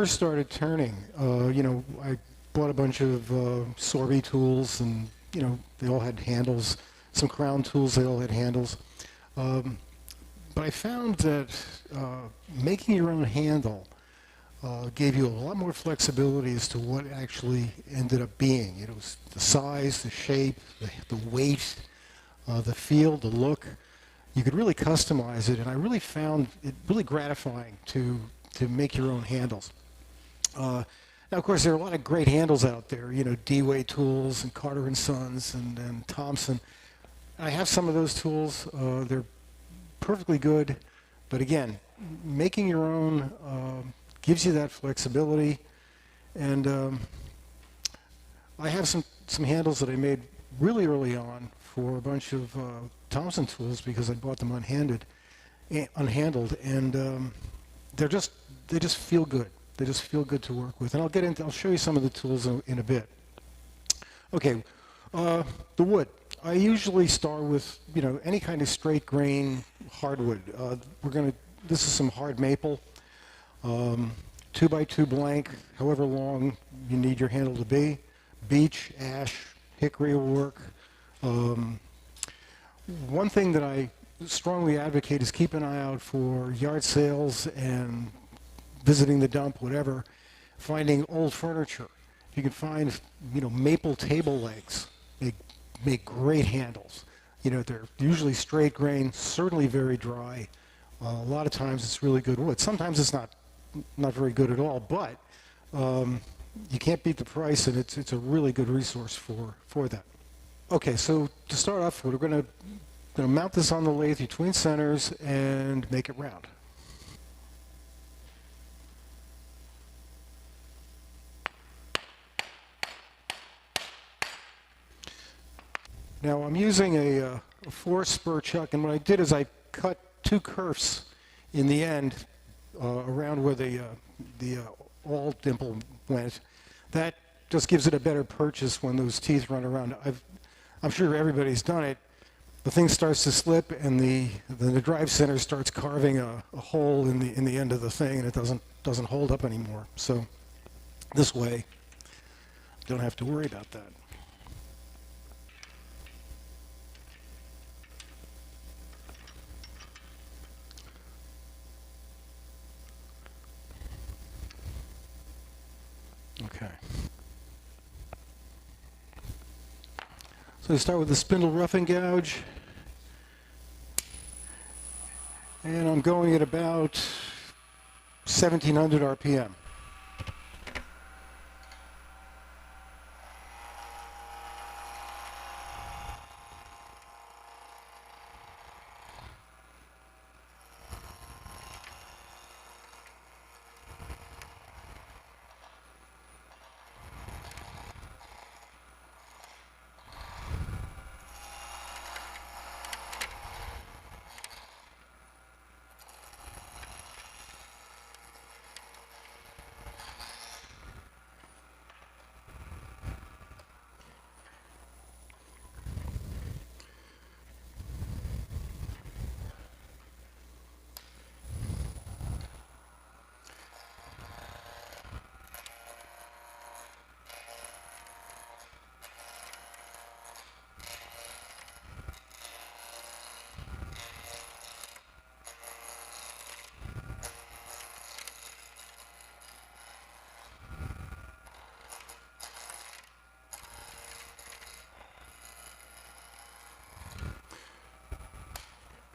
first started turning, I bought a bunch of Sorby tools, and they all had handles. Some Crown tools, they all had handles. But I found that making your own handle gave you a lot more flexibility as to what actually ended up being. The size, the shape, the weight, the feel, the look. You could really customize it, and I really found it really gratifying to make your own handles. Now, of course, there are a lot of great handles out there, D-Way tools and Carter and Sons and Thompson. I have some of those tools. They're perfectly good, but again, making your own gives you that flexibility. And I have some handles that I made really early on for a bunch of Thompson tools because I bought them unhandled, and they just feel good. They just feel good to work with. And I'll show you some of the tools in a bit. Okay, the wood. I usually start with any kind of straight grain hardwood. This is some hard maple, 2x2 blank, however long you need your handle to be. Beech, ash, hickory will work. One thing that I strongly advocate is keep an eye out for yard sales and visiting the dump, whatever, finding old furniture. You can find, maple table legs. They make great handles. They're usually straight grain, certainly very dry. A lot of times it's really good wood. Sometimes it's not very good at all, but you can't beat the price, and it's a really good resource for that. Okay, so to start off, we're going to mount this on the lathe between centers and make it round. Now I'm using a 4-spur chuck, and what I did is I cut 2 kerfs in the end around where the awl dimple went. That just gives it a better purchase when those teeth run around. I'm sure everybody's done it. The thing starts to slip, and the drive center starts carving a hole in the end of the thing, and it doesn't hold up anymore. So this way, don't have to worry about that. Okay. So I start with the spindle roughing gouge, and I'm going at about 1700 RPM.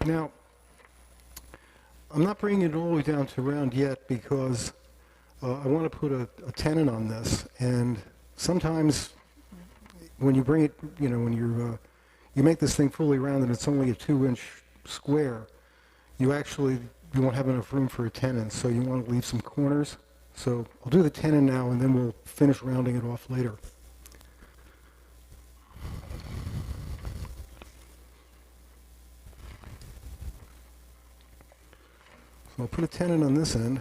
Now, I'm not bringing it all the way down to round yet because I want to put a tenon on this, and sometimes when you bring it, when you make this thing fully round and it's only a 2-inch square, you won't have enough room for a tenon, so you want to leave some corners. So I'll do the tenon now, and then we'll finish rounding it off later. I'll put a tenon on this end.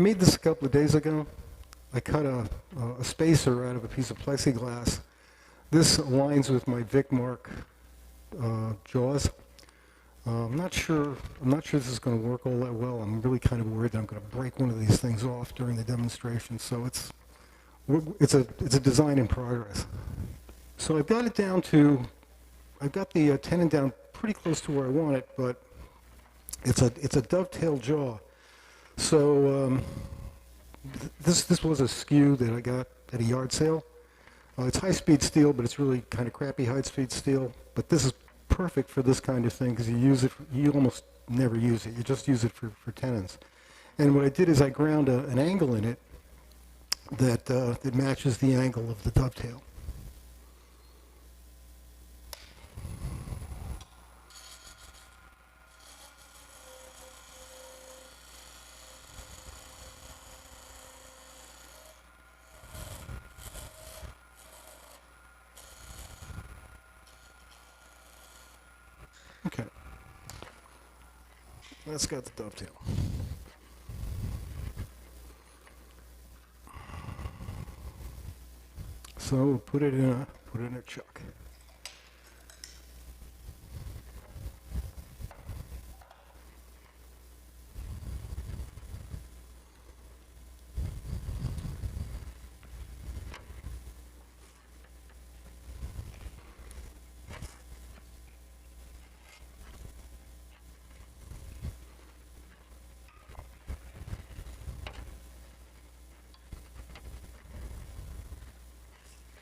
made this a couple of days ago. I cut a spacer out of a piece of plexiglass. This aligns with my Vic Mark jaws. I'm not sure this is going to work all that well. I'm really kind of worried that I'm going to break one of these things off during the demonstration. So it's a design in progress. So I've got it down to, I've got the tenon down pretty close to where I want it, but it's a dovetail jaw. So this was a skew that I got at a yard sale. It's high-speed steel, but it's really kind of crappy high-speed steel. But this is perfect for this kind of thing because you almost never use it. You just use it for tenons. And what I did is I ground an angle in it that matches the angle of the dovetail. Okay, that's got the dovetail. So put it in a chuck.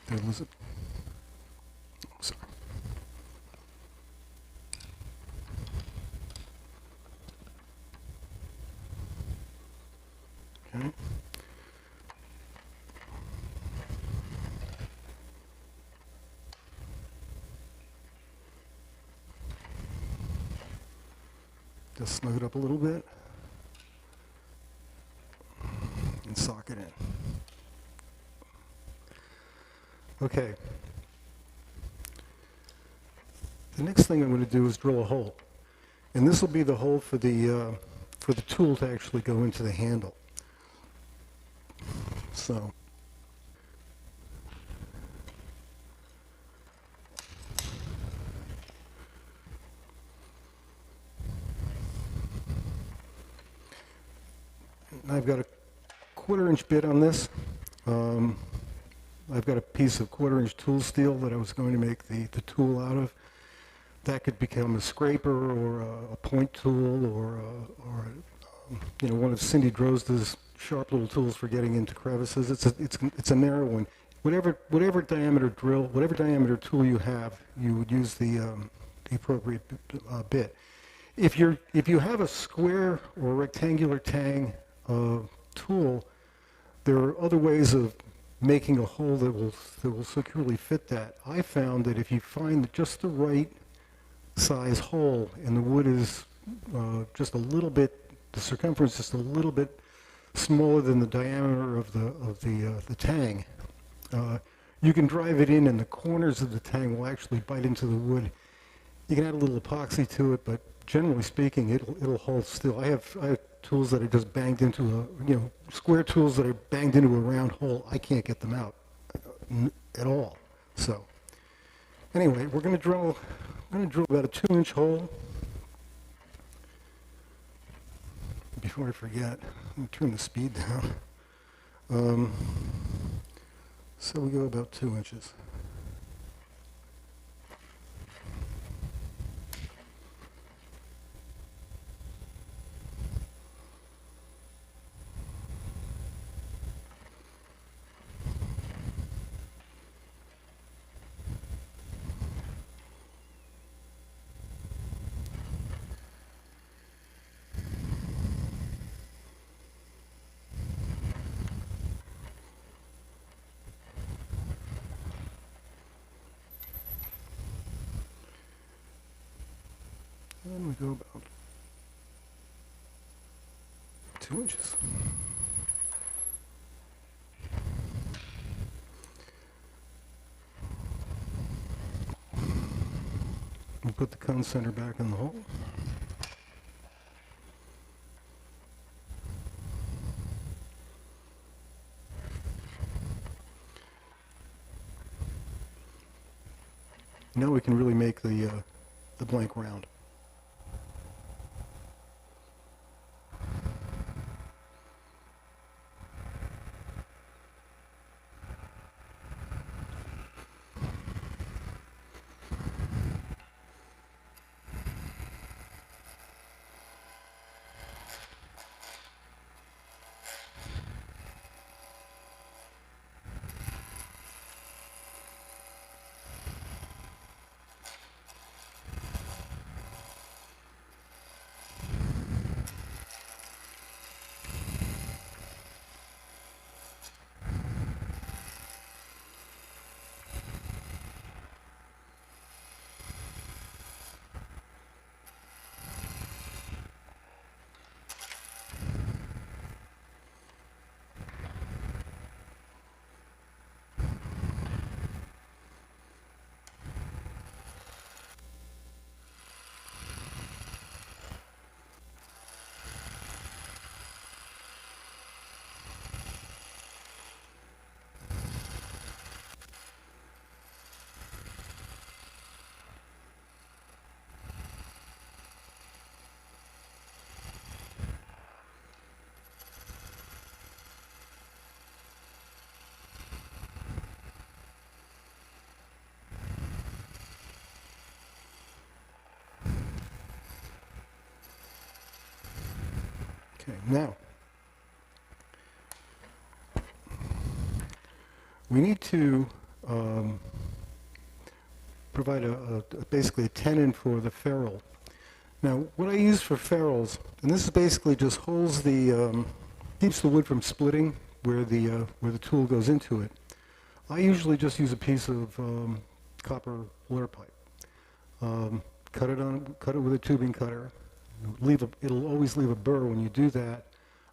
Did I lose it? Oh, sorry. Okay. Just snug it up a little bit and sock it in. Okay. The next thing I'm going to do is drill a hole, and this will be the hole for the tool to actually go into the handle. So. I've got a 1/4-inch bit on this. I've got a piece of 1/4-inch tool steel that I was going to make the tool out of. That could become a scraper or a point tool or one of Cindy Drozda's sharp little tools for getting into crevices. It's a narrow one. Whatever diameter drill, whatever diameter tool you have, you would use the appropriate bit. If you have a square or rectangular tang tool, there are other ways of making a hole that will securely fit that. I found that if you find just the right size hole and the wood is just a little bit, the circumference just a little bit smaller than the diameter of the tang, you can drive it in, and the corners of the tang will actually bite into the wood. You can add a little epoxy to it, but generally speaking, it'll hold still. I have tools that are just banged into square tools that are banged into a round hole. I can't get them out at all. So anyway, we're going to drill about a 2-inch hole. Before I forget, let me turn the speed down. So we go about 2 inches. And we go about 2 inches. We put the cone center back in the hole. Now we can really make the blank round. Okay, now we need to provide basically a tenon for the ferrule. Now, what I use for ferrules, and this is basically just holds the keeps the wood from splitting where the tool goes into it. I usually just use a piece of copper lure pipe. Cut it with a tubing cutter. It'll always leave a burr when you do that.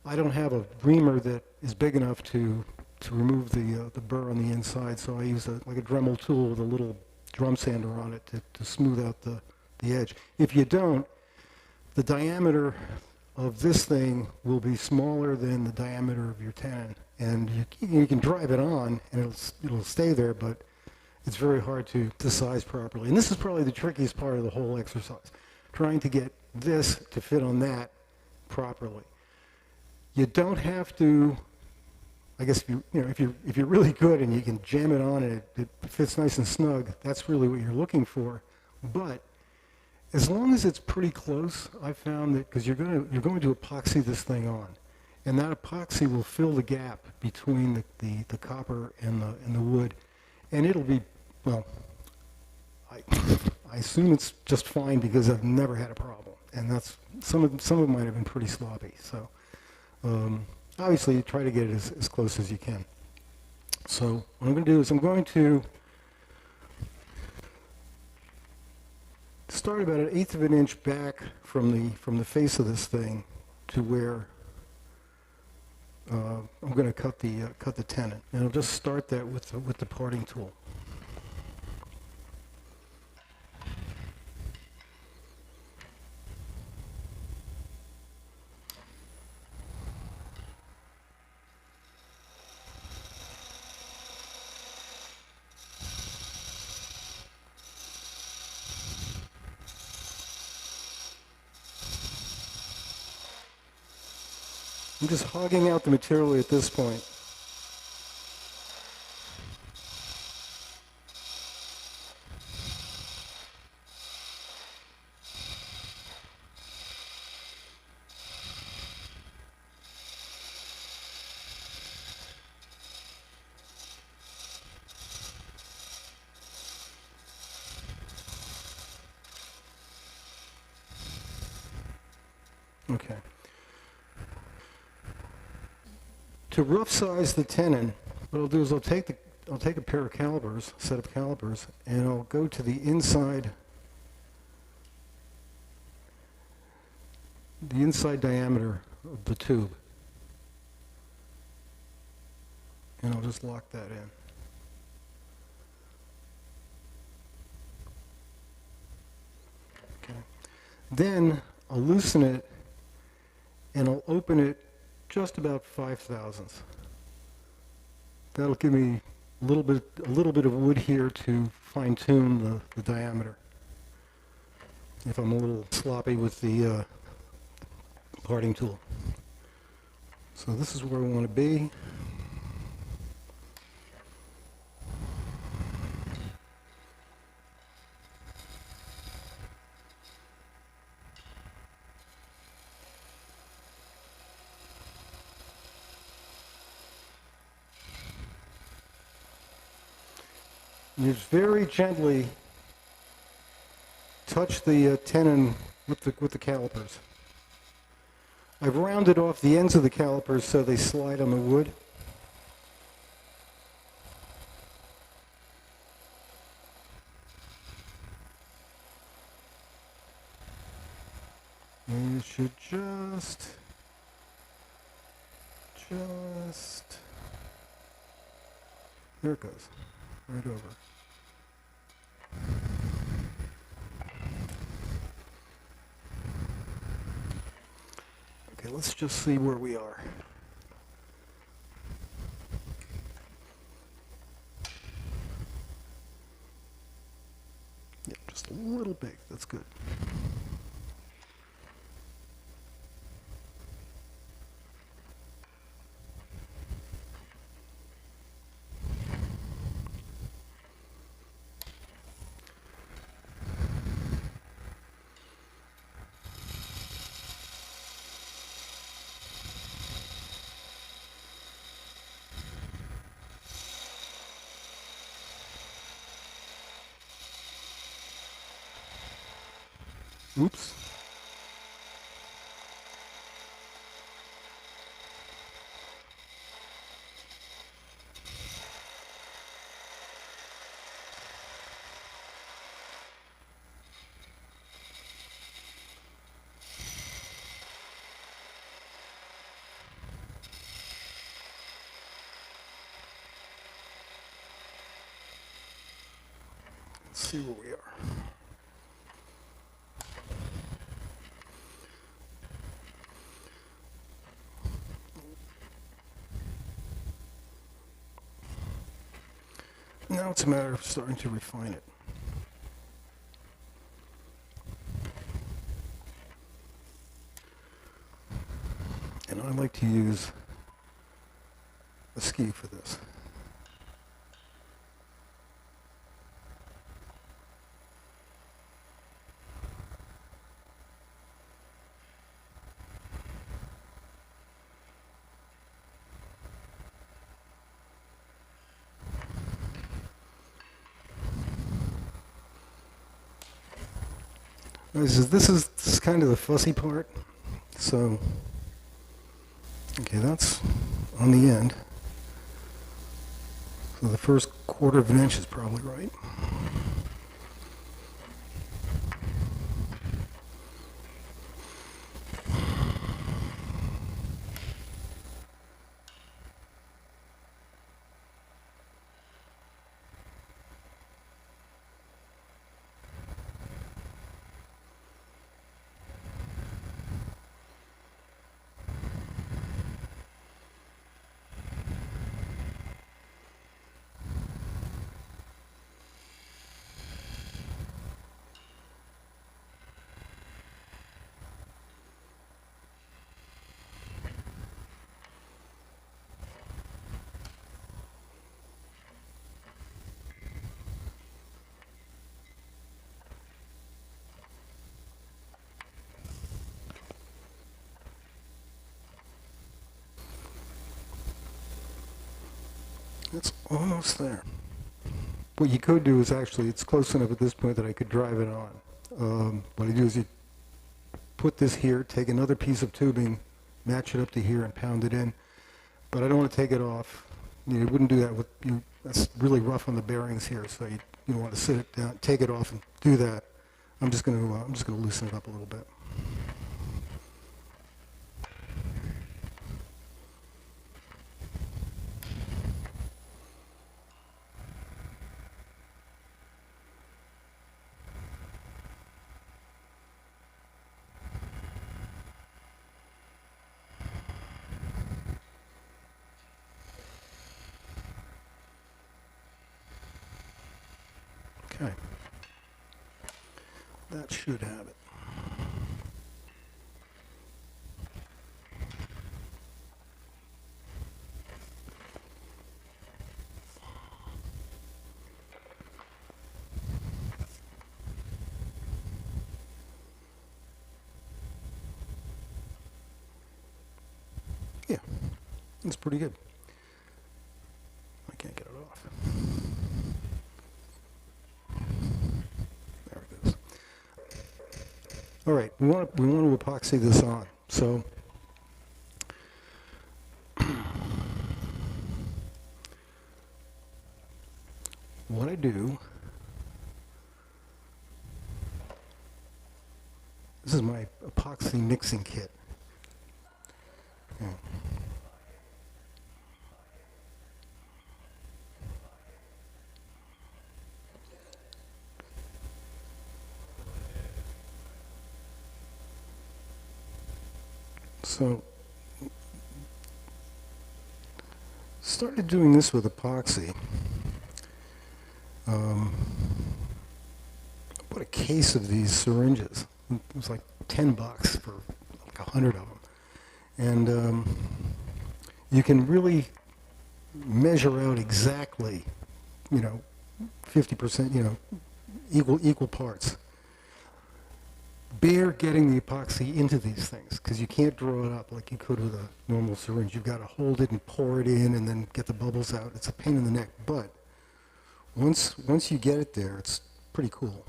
I don't have a reamer that is big enough to remove the burr on the inside, so I use like a Dremel tool with a little drum sander on it to smooth out the edge. If you don't, the diameter of this thing will be smaller than the diameter of your tenon, and you can drive it on and it'll stay there, but it's very hard to size properly. And this is probably the trickiest part of the whole exercise, trying to get this to fit on that properly. You don't have to. I guess if you're really good and you can jam it on and it fits nice and snug, that's really what you're looking for. But as long as it's pretty close, I've found that because you're going to epoxy this thing on, and that epoxy will fill the gap between the copper and the wood, and it'll be, well, I assume it's just fine because I've never had a problem, and that's some of mine have been pretty sloppy. So obviously you try to get it as close as you can. So what I'm going to do is I'm going to start about 1/8 of an inch back from the face of this thing to where I'm going to cut the tenon, and I'll just start that with the parting tool. I'm just hogging out the material at this point. Okay. To rough size the tenon, what I'll do is I'll take a pair of calipers, set of calipers, and I'll go to the inside diameter of the tube, and I'll just lock that in. Okay. Then I'll loosen it and I'll open it just about 5/1000. That'll give me a little bit of wood here to fine tune the diameter. If I'm a little sloppy with the parting tool. So this is where we want to be. You just very gently touch the tenon with the calipers. I've rounded off the ends of the calipers so they slide on the wood. And you should just, there it goes, right over. Okay, let's just see where we are. Yeah, just a little big, that's good. Oops. Let's see where we are. Now it's a matter of starting to refine it. And I like to use a ski for this. This is kind of the fussy part. So, okay, that's on the end. So the first quarter of an inch is probably right. It's almost there. What you could do is actually, it's close enough at this point that I could drive it on. What I do is you put this here, take another piece of tubing, match it up to here and pound it in. But I don't want to take it off. You wouldn't do that with, that's really rough on the bearings here, so you don't want to sit it down, take it off and do that. I'm just going to loosen it up a little bit. Okay. That should have it. Yeah, that's pretty good. I can't get it off. There it goes. All right, we want to epoxy this on. So what I do, this is my epoxy mixing kit. Yeah. So, started doing this with epoxy. I bought a case of these syringes. It was like $10 for like 100 of them. And you can really measure out exactly, 50%, equal parts. Bear getting the epoxy into these things, because you can't draw it up like you could with a normal syringe. You've got to hold it and pour it in and then get the bubbles out. It's a pain in the neck, but once you get it there, it's pretty cool.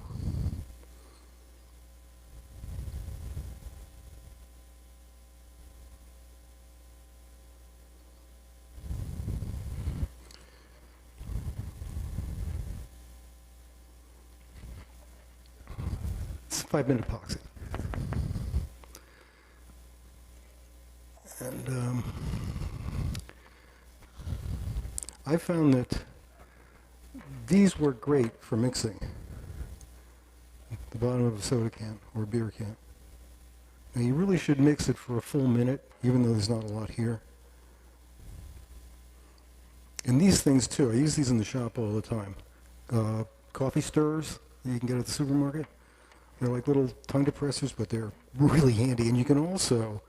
It's a 5-minute epoxy. And I found that these work great for mixing the bottom of a soda can or a beer can. Now you really should mix it for a full minute, even though there's not a lot here. And these things too, I use these in the shop all the time. Coffee stirrers that you can get at the supermarket. They're like little tongue depressors, but they're really handy. And you can also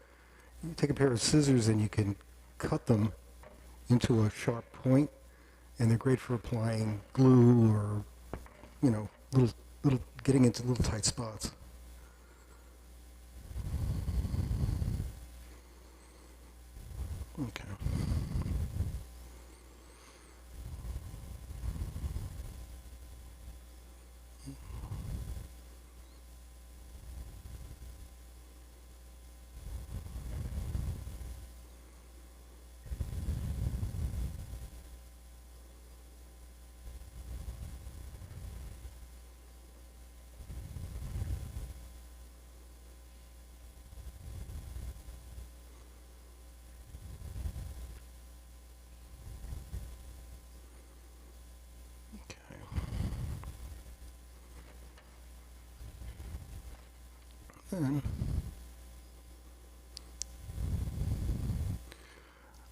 take a pair of scissors and you can cut them into a sharp point, and they're great for applying glue or, little getting into little tight spots. Okay. And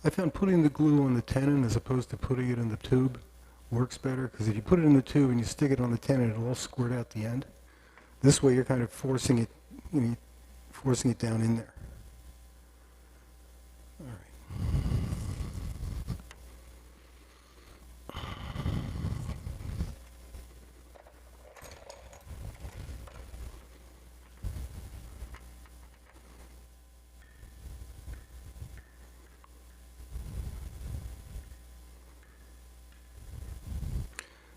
I found putting the glue on the tenon as opposed to putting it in the tube works better, because if you put it in the tube and you stick it on the tenon, it'll all squirt out the end. This way you're kind of forcing it, forcing it down in there. All right.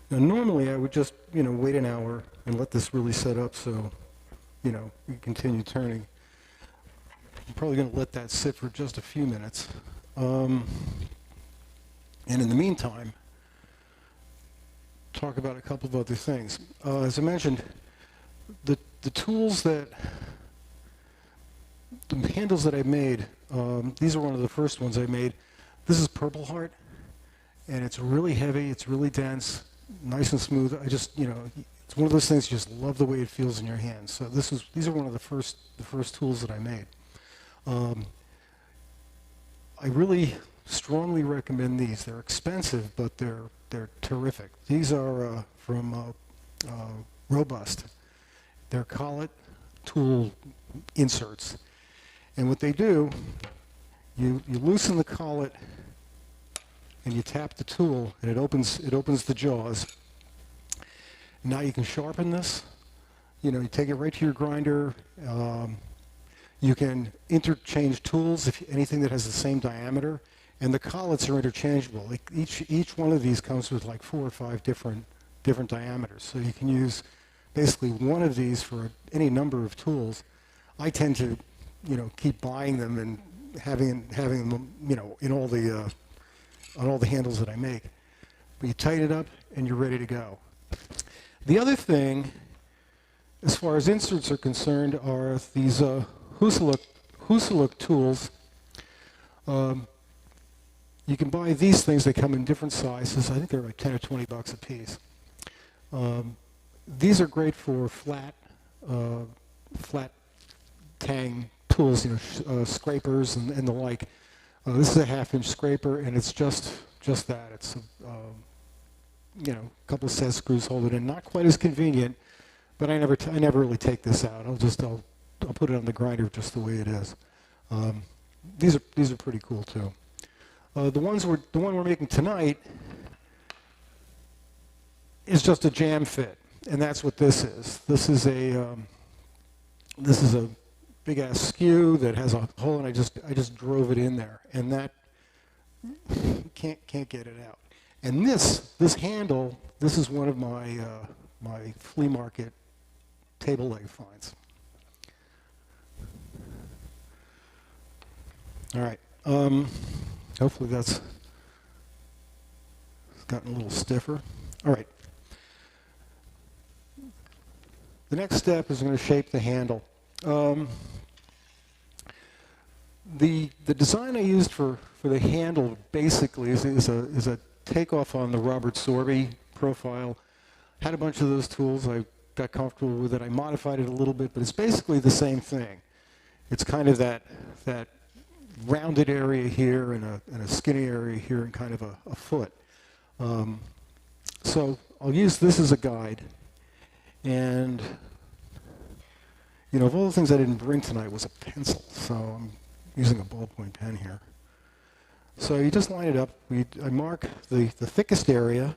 Now, normally I would just, wait an hour and let this really set up so, you continue turning. I'm probably going to let that sit for just a few minutes. And in the meantime, talk about a couple of other things. As I mentioned, the handles that I made, these are one of the first ones I made. This is Purple Heart, and it's really heavy, it's really dense, nice and smooth. I just, it's one of those things you just love the way it feels in your hands. So these are one of the first tools that I made. I really strongly recommend these. They're expensive, but they're terrific. These are from robust. They're collet tool inserts. And what they do, you loosen the collet and you tap the tool and it opens the jaws. Now you can sharpen this. You take it right to your grinder. You can interchange tools, if anything that has the same diameter, and the collets are interchangeable. Like each one of these comes with like 4 or 5 different diameters. So you can use basically one of these for any number of tools. I tend to, keep buying them and having them, in all the on all the handles that I make. But you tighten it up and you're ready to go. The other thing, as far as inserts are concerned, are these Huseluk tools. You can buy these things. They come in different sizes. I think they're like 10 or 20 bucks a piece. These are great for flat tang tools, scrapers and the like. This is a 1/2-inch scraper, and it's just that. It's a couple of set screws hold it in. Not quite as convenient, but I never really take this out. I'll put it on the grinder just the way it is. These are pretty cool too. The one we're making tonight is just a jam fit, and that's what this is. This is a big ass skew that has a hole, and I just drove it in there, and that can't get it out. And this handle, this is one of my my flea market table leg finds. All right. Hopefully it's gotten a little stiffer. All right. The next step is going to shape the handle. The design I used for the handle basically is a takeoff on the Robert Sorby profile. Had a bunch of those tools. I got comfortable with it. I modified it a little bit, but it's basically the same thing. It's kind of that rounded area here and a skinny area here and kind of a foot. So I'll use this as a guide. And of all the things I didn't bring tonight was a pencil, so I'm using a ballpoint pen here. So you just line it up. I mark the thickest area.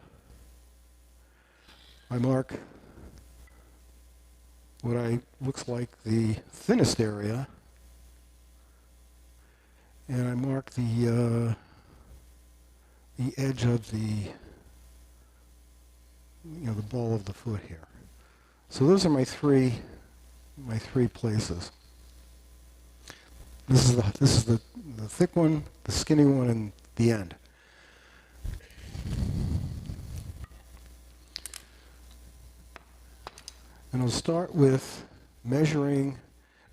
I mark what looks like the thinnest area. And I mark the edge of the ball of the foot here. So those are my three places. This is the thick one, the skinny one, and the end. And I'll start with measuring.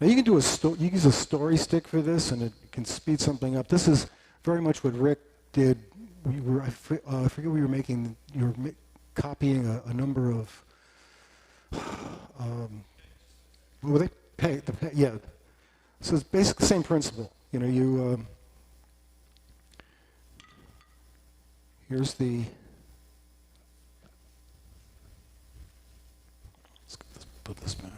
Now you can use a story stick for this, and it can speed something up. This is very much what Rick did. I forget we were making. You were copying a number of. Were they peg? Yeah. So it's basically the same principle. Here's the. Let's put this back.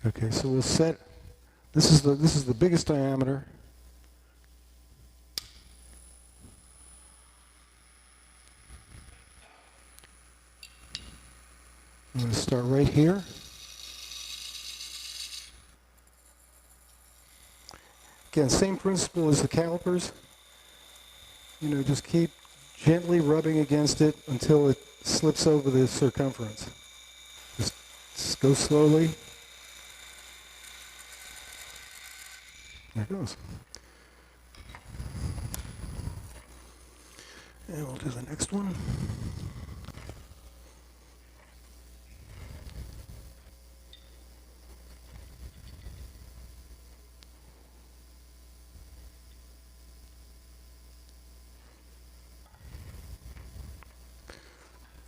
Okay, so we'll set. This is the biggest diameter. I'm going to start right here. Again, same principle as the calipers. Just keep gently rubbing against it until it slips over the circumference. Just go slowly. There it goes. And we'll do the next one.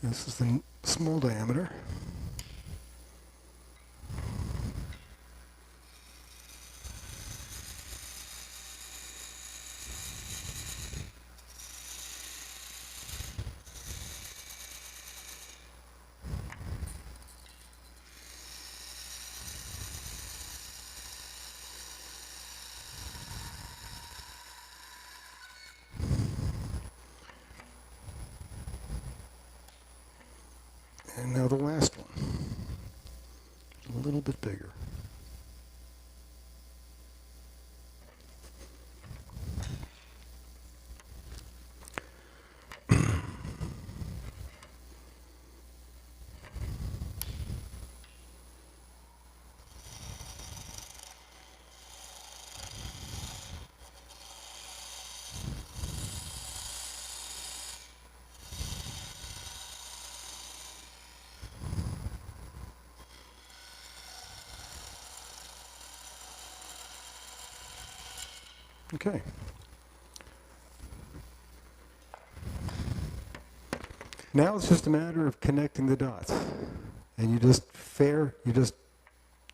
This is the small diameter. And now the last one, a little bit bigger. Okay. Now it's just a matter of connecting the dots. And you just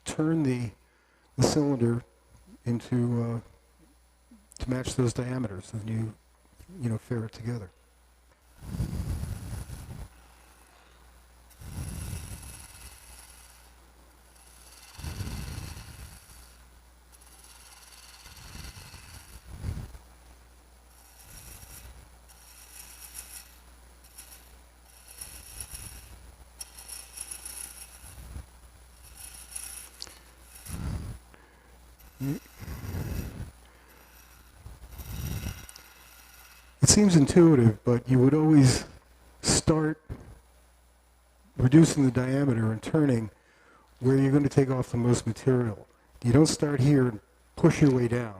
turn the cylinder into, to match those diameters, and you know, fair it together. It seems intuitive, but you would always start reducing the diameter and turning where you're going to take off the most material. You don't start here and push your way down.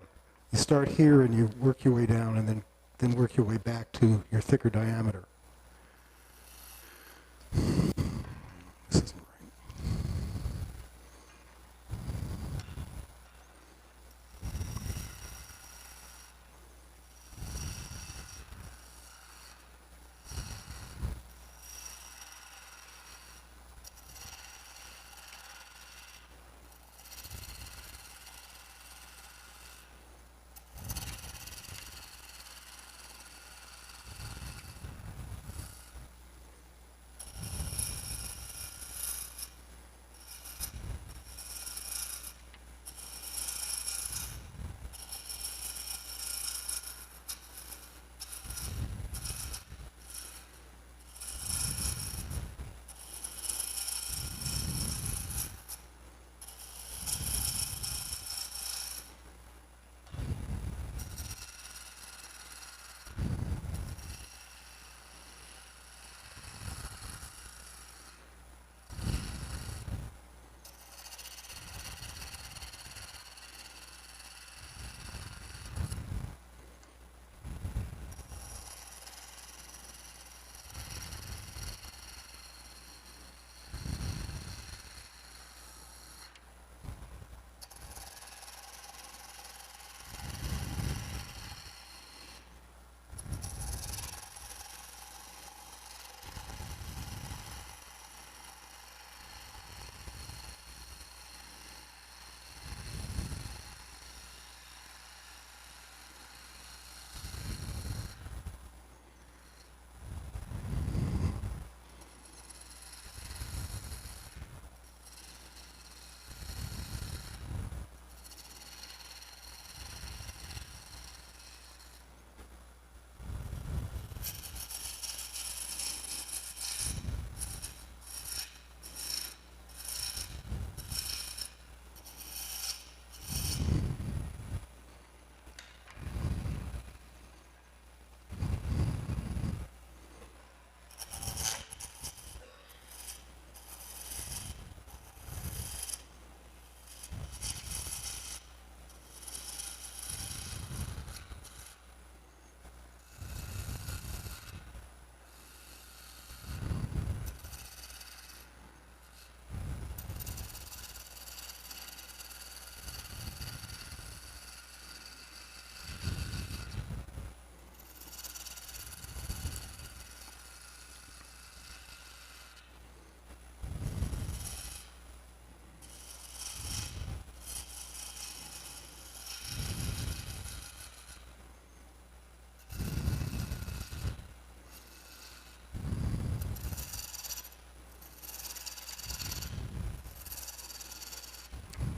You start here and you work your way down, and then work your way back to your thicker diameter. This isn't right.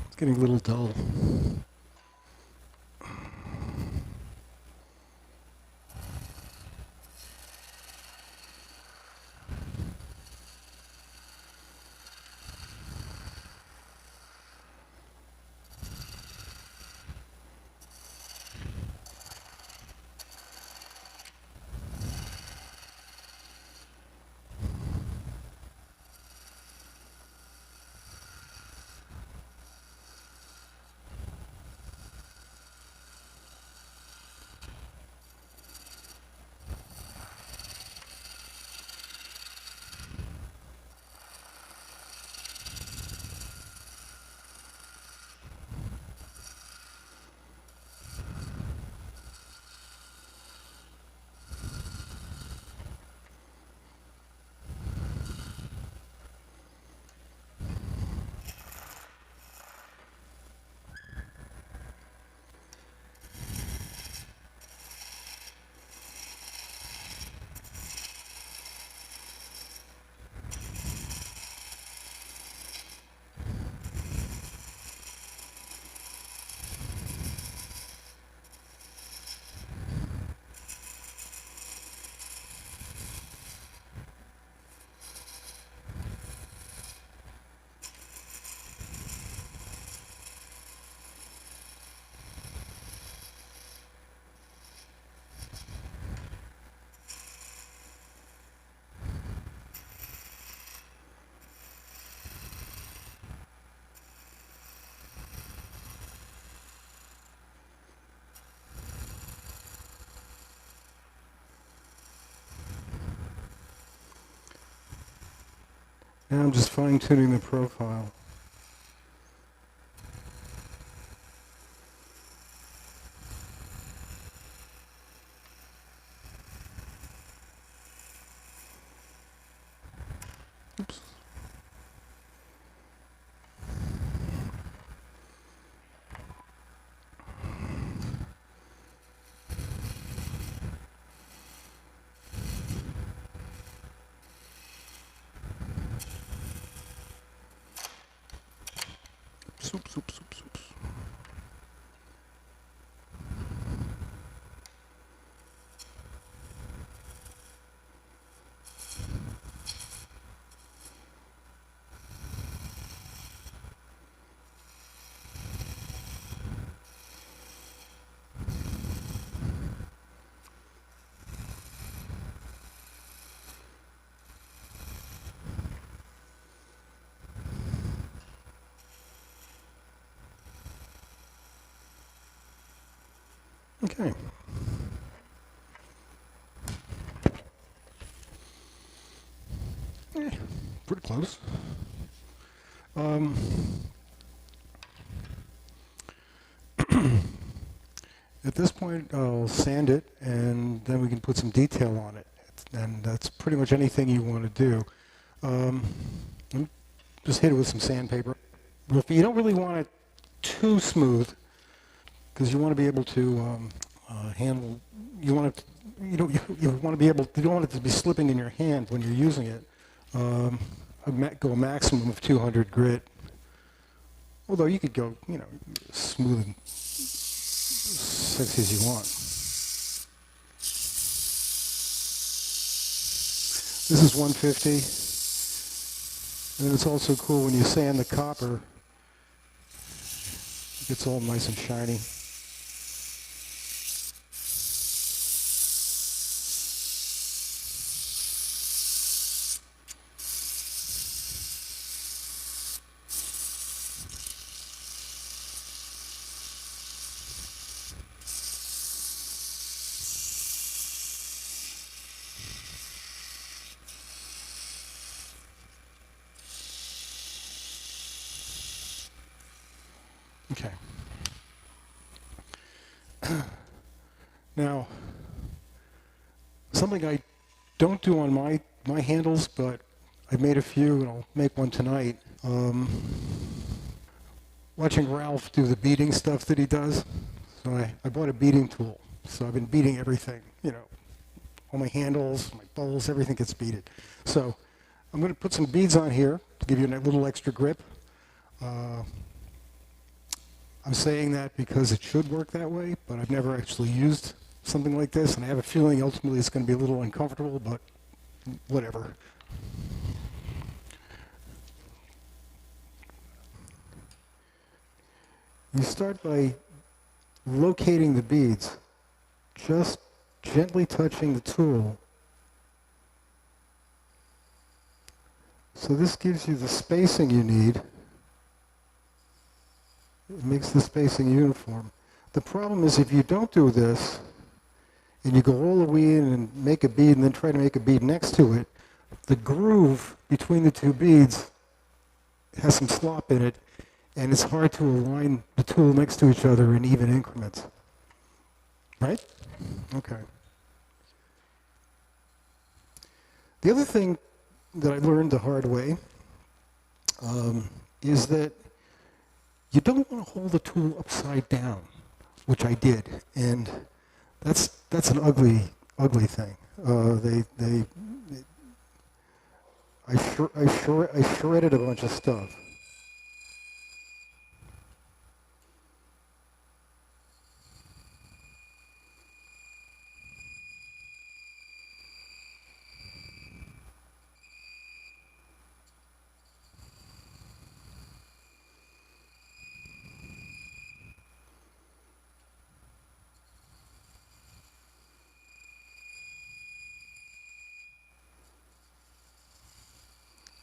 It's getting a little dull. Now I'm just fine-tuning the profile. Oops. Oops, oops, oops, oops. Okay. Pretty close. At this point, I'll sand it, and then we can put some detail on it. And that's pretty much anything you want to do. Just hit it with some sandpaper. You don't really want it too smooth, because you want to be able to handle. You want it. You want to be able. You don't want it to be slipping in your hand when you're using it. Go a maximum of 200 grit. Although you could go, smooth and sexy as you want. This is 150. And it's also cool when you sand the copper, it gets all nice and shiny. Okay. Now, something I don't do on my handles, but I've made a few, and I'll make one tonight. Watching Ralph do the beading stuff that he does, so I bought a beading tool. So I've been beading everything, all my handles, my bowls, everything gets beaded. So I'm going to put some beads on here to give you a little extra grip. I'm saying that because it should work that way, but I've never actually used something like this, and I have a feeling ultimately it's going to be a little uncomfortable, but whatever. You start by locating the beads, just gently touching the tool. So this gives you the spacing you need. It makes the spacing uniform. The problem is if you don't do this, and you go all the way in and make a bead and then try to make a bead next to it, the groove between the two beads has some slop in it, and it's hard to align the tool next to each other in even increments. Right? Okay. The other thing that I learned the hard way is that you don't want to hold the tool upside down, which I did, and that's an ugly thing. I shredded a bunch of stuff.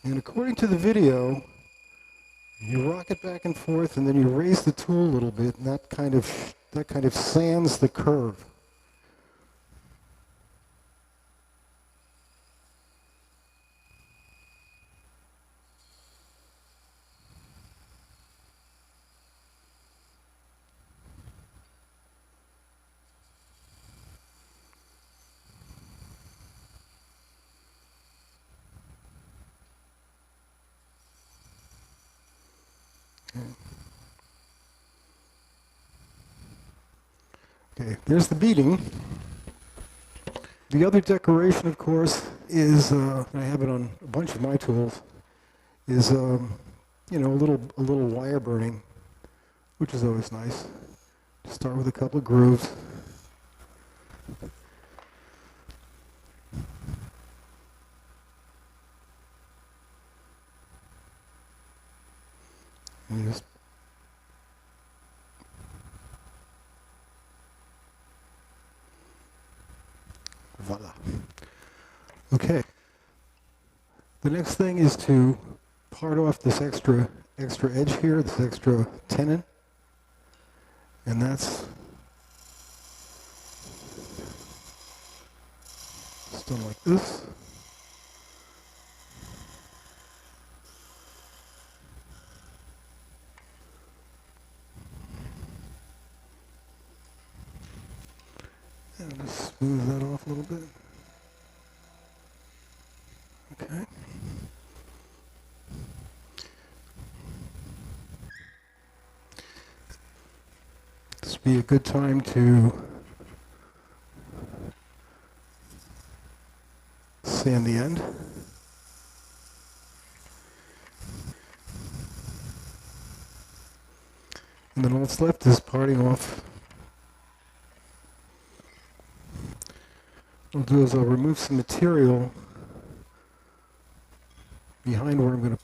And according to the video, you rock it back and forth, and then you raise the tool a little bit, and that kind of sands the curve. Okay, there's the beading. The other decoration, of course, is, I have it on a bunch of my tools, is, you know, a little wire burning, which is always nice. Start with a couple of grooves. And just voila. Okay. The next thing is to part off this extra edge here, this extra tenon, and that's just done like this. And just smooth that off a little bit. Okay. This would be a good time to sand the end. And then all that's left is parting off. What I'll do is I'll remove some material behind where I'm going to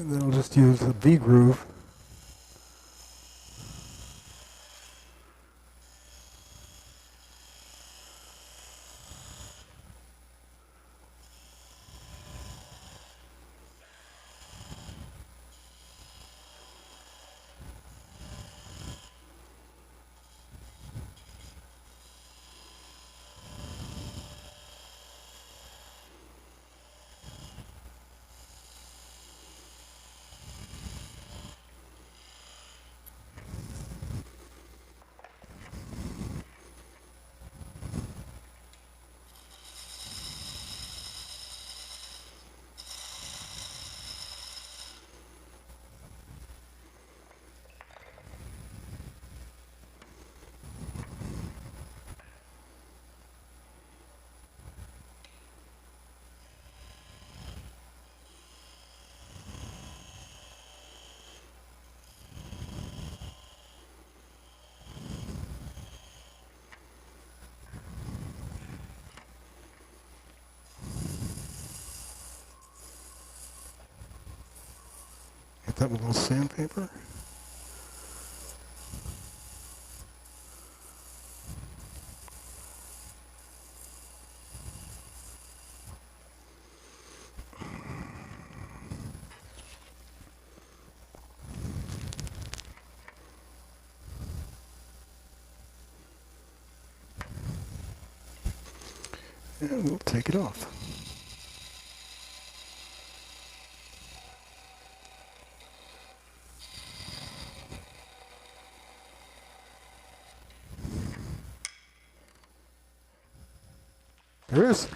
and then I'll just use a V-groove. Hit that with a little sandpaper. And we'll take it off. There it is.